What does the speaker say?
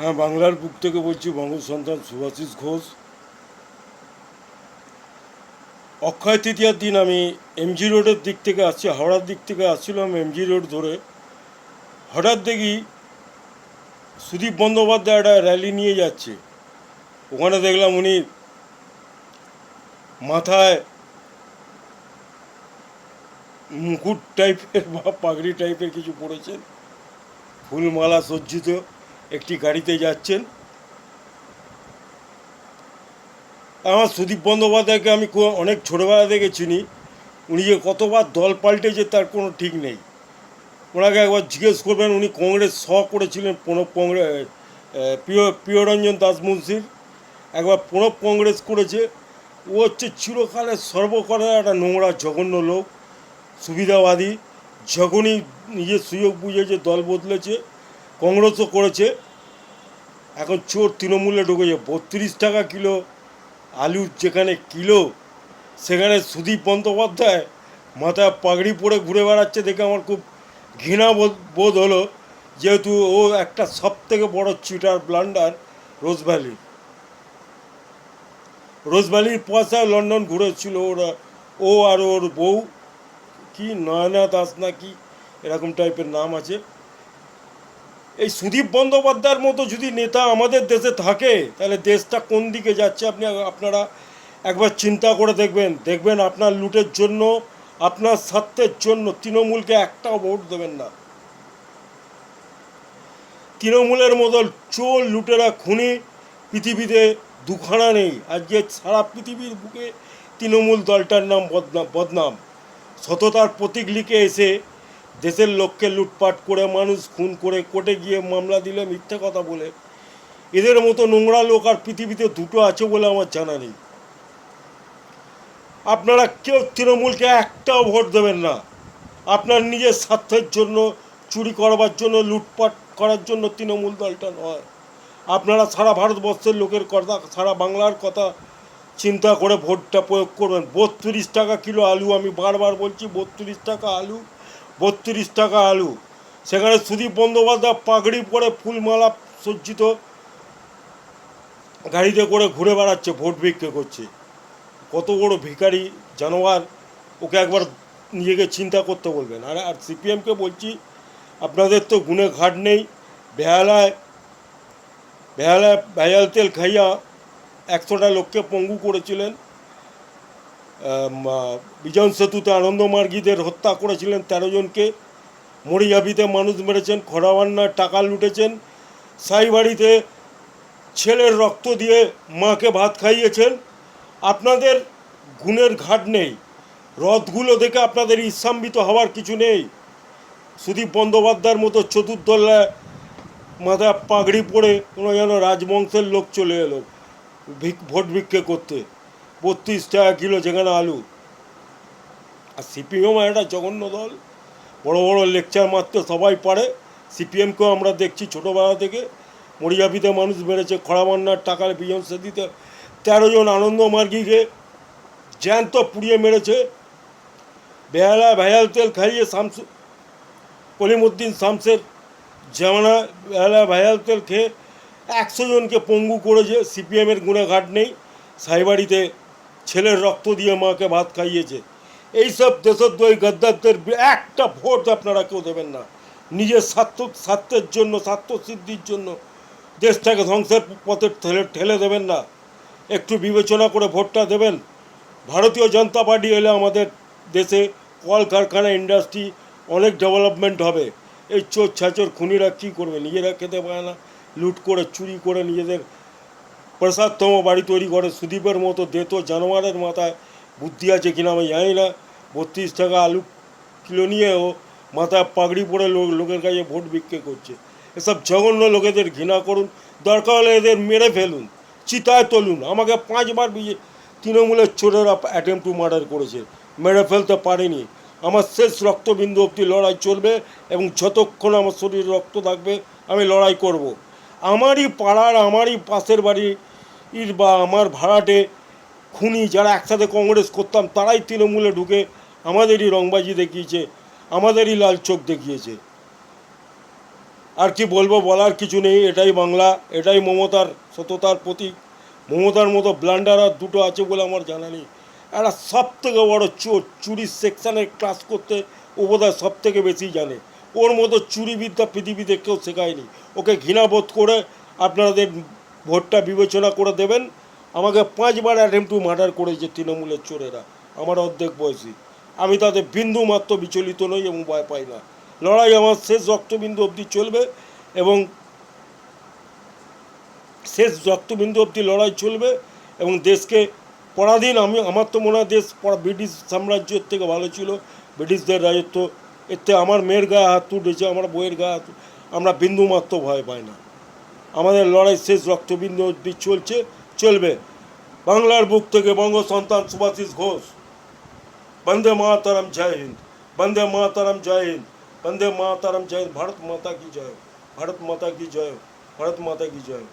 হ্যাঁ, বাংলার বুক থেকে বলছি, বঙ্গ সন্তান শুভাশিস ঘোষ। অক্ষয় তৃতীয়ার দিন আমি এমজি রোডের দিক থেকে আসছি, হাওড়ার দিক থেকে আসছিলাম এমজি রোড ধরে। হঠাৎ দেখি সুদীপ বন্দ্যোপাধ্যায় একটা র্যালি নিয়ে যাচ্ছে। ওখানে দেখলাম উনি মাথায় মুকুট টাইপের বা পাগড়ি টাইপের কিছু পরেছেন, ফুলমালা সজ্জিত একটি গাড়িতে যাচ্ছেন। আমার সুদীপ বন্দ্যোপাধ্যায়কে আমি অনেক ছোটোবেলা থেকে চিনি। উনি যে কতবার দল পাল্টেছে তার কোনো ঠিক নেই। ওনাকে একবার জিজ্ঞেস করবেন, উনি কংগ্রেস করেছিলেন প্রণব কংগ্রেস, প্রিয়রঞ্জন দাস মুন্সির। একবার প্রণব কংগ্রেস করেছে। ও হচ্ছে চিরকালের সর্বকালের একটা নোংরা জঘন্য লোক, সুবিধাবাদী। যখনই নিজের সুযোগ বুঝেছে দল বদলেছে, কংগ্রেসও করেছে। এখন চোর তৃণমূলে ঢুকেছে। 32 টাকা কিলো আলুর যেখানে কিলো, সেখানে সুদীপ বন্দ্যোপাধ্যায় মাথায় পাগড়ি পরে ঘুরে বেড়াচ্ছে দেখে আমার খুব ঘৃণা বোধ হলো। যেহেতু ও একটা সবথেকে বড় চিটার ব্লান্ডার রোজভ্যালির পয়সায় লন্ডন ঘুরেছিল ওরা। ও আর ওর বউ, কি নয়না দাস না কি এরকম টাইপের নাম আছে। এই সুদীপ বন্দ্যোপাধ্যায়ের মতো যদি নেতা আমাদের দেশে থাকে, তাহলে দেশটা কোন দিকে যাচ্ছে আপনারা একবার চিন্তা করে দেখবেন আপনার লুটের জন্য, আপনার স্বার্থের জন্য তৃণমূলকে একটাও ভোট দেবেন না। তৃণমূলের মতো চোর লুটেরা খুনি পৃথিবীতে দুখানা নেই। আজকে সারা পৃথিবীর বুকে তৃণমূল দলটার নাম বদনাম। সততার প্রতীক লিখে এসে দেশের লোককে লুটপাট করে, মানুষ খুন করে, কোর্টে গিয়ে মামলা দিলে মিথ্যে কথা বলে, এদের মতো নোংরা লোক আর পৃথিবীতে দুটো আছে বলে আমার জানা নেই। আপনারা কেউ তৃণমূলকে একটাও ভোট দেবেন না। আপনার নিজের স্বার্থের জন্য, চুরি করবার জন্য, লুটপাট করার জন্য তৃণমূল দলটা নয়। আপনারা সারা ভারতবর্ষের লোকের কথা, সারা বাংলার কথা চিন্তা করে ভোটটা প্রয়োগ করবেন। 32 টাকা কিলো আলু, আমি বারবার বলছি 32 টাকা আলু, 32 টাকা আলু। সেখানে সুদীপ বন্দ্যোপাধ্যায় পাগড়ি পরে ফুলমালা সজ্জিত গাড়িতে করে ঘুরে বেড়াচ্ছে, ভোট ভিক্ষে করছে। কত বড় ভিখারি জানোয়ার, ওকে একবার নিজেকে চিন্তা করতে বলবেন। আর সিপিএমকে বলছি, আপনাদের তো গুণে ঘাট নেই। বেহালায় ভেজাল তেল খাইয়া 100টা লোককে পঙ্গু করেছিলেন। বিজন সেতুতে আনন্দমার্গীদের হত্যা করেছিলেন 13 জনকে। মরিয়াবিতে মানুষ মেরেছেন, খড়াবান্নার টাকা লুটেছেন, সাইবাড়িতে ছেলের রক্ত দিয়ে মাকে ভাত খাইয়েছেন। আপনাদের গুণের ঘাট নেই। রথগুলো দেখে আপনাদের ঈর্ষান্বিত হওয়ার কিছু নেই। সুদীপ বন্দ্যোপাধ্যায়ের মতো চতুর্দলায় মাথায় পাগড়ি পরে কোনো যেন রাজবংশের লোক চলে এলো ভোট ভিক্ষে করতে। 32 টাকা কিলো যেখানে আলু। আর সিপিএম একটা জঘন্য দল, বড় বড় লেকচার মারতে সবাই পারে। সিপিএমকেও আমরা দেখছি ছোটোবেলা থেকে। মরিয়াপিতে মানুষ মেরেছে, খড়ামান্নার টাকার বিজন সেদিতে 13 জন আনন্দমার্গীকে জ্যান্ত পুড়িয়ে মেরেছে। বেহালা ভেজাল তেল খাইয়ে কলিমুদ্দিন শামসের জামানা বেহালা ভেজাল তেল খেয়ে 100 জনকে পঙ্গু করেছে। সিপিএমের গুণে ঘাট নেই। সাইবাড়িতে ছেলের রক্ত দিয়ে মাকে ভাত খাইয়েছে। এইসব দেশদ্রোহী গদ্দারদের একটা ভোট আপনারা কেউ দেবেন না। নিজের স্বার্থের জন্য, স্বার্থসিদ্ধির জন্য দেশটাকে ধ্বংসের পথে ঠেলে দেবেন না। একটু বিবেচনা করে ভোটটা দেবেন। ভারতীয় জনতা পার্টি এলে আমাদের দেশে কলকারখানা, ইন্ডাস্ট্রি অনেক ডেভেলপমেন্ট হবে। এই চোর ছাচোর খুনিরা কী করবে? নিজেরা খেতে পারে না, লুট করে চুরি করে নিজেদের প্রসাদতম বাড়ি তৈরি করে। সুদীপের মতো দেতো জানোয়ারের মাথায় বুদ্ধি আছে কিনা আমি জানি না। 32 টাকা আলু কিলো নিয়ে ও মাথায় পাগড়ি পরে লোকের কাছে ভোট বিক্রি করছে। এসব জঘন্য লোকেদের ঘৃণা করুন। দরকার হলে এদের মেরে ফেলুন, চিতায় তুলুন। আমাকে 5বার তৃণমূলের চোরেরা অ্যাটেম্প টু মার্ডার করেছে, মেরে ফেলতে পারেনি। আমার শেষ রক্তবিন্দু অবধি লড়াই চলবে, এবং যতক্ষণ আমার শরীরে রক্ত থাকবে আমি লড়াই করব। আমারই পাড়ার, আমারই পাশের বাড়ির বা আমার ভাড়াটে খুনি যারা একসাথে কংগ্রেস করতাম, তারাই তৃণমূলে ঢুকে আমাদেরই রংবাজি দেখিয়েছে, আমাদেরই লাল চোখ দেখিয়েছে। আর কি বলবো, বলার কিছু নেই। এটাই বাংলা, এটাই মমতার সততার প্রতীক। মমতার মতো ব্লান্ডার আর দুটো আছে বলে আমার জানা নেই। একটা সব থেকে বড় চোর, চুরির সেকশানে ক্লাস করতে ও বোধহয় সব থেকে বেশি জানে। ওর মতো চুরিবিদ্যা পৃথিবীতে কেউ শেখায়নি। ওকে ঘৃণাবোধ করে আপনাদের ভোটটা বিবেচনা করে দেবেন। আমাকে 5বার অ্যাটেম্প টু মার্ডার করেছে তৃণমূলের চোরেরা, আমার অর্ধেক বয়সী। আমি তাদের বিন্দু মাত্র বিচলিত নই এবং ভয় পাই না। লড়াই আমার শেষ রক্তবিন্দু অবধি চলবে এবং শেষ রক্তবিন্দু অবধি লড়াই চলবে এবং দেশকে পরাধীন, আমার তো মনে হয় দেশ ব্রিটিশ সাম্রাজ্যের থেকে ভালো ছিল। ব্রিটিশদের রাজত্ব, এতে আমার মেয়ের গায়ে হাত উঠেছে, আমার বইয়ের গায়ে হাত, আমরা বিন্দুমাত্র ভয় পাই না। আমাদের লড়াই শেষ রক্তবিন্দু অবধি চলবে। বাংলার বুক থেকে বঙ্গ সন্তান সুভাষিস ঘোষ। বন্দে মাতরম, জয় হিন্দ। বন্দে মাতরম, জয় হিন্দ। বন্দে মাতরম, জয় হিন্দ। ভারত মাতা কি জয়, ভারত মাতা কি জয়, ভারত মাতা কি জয়।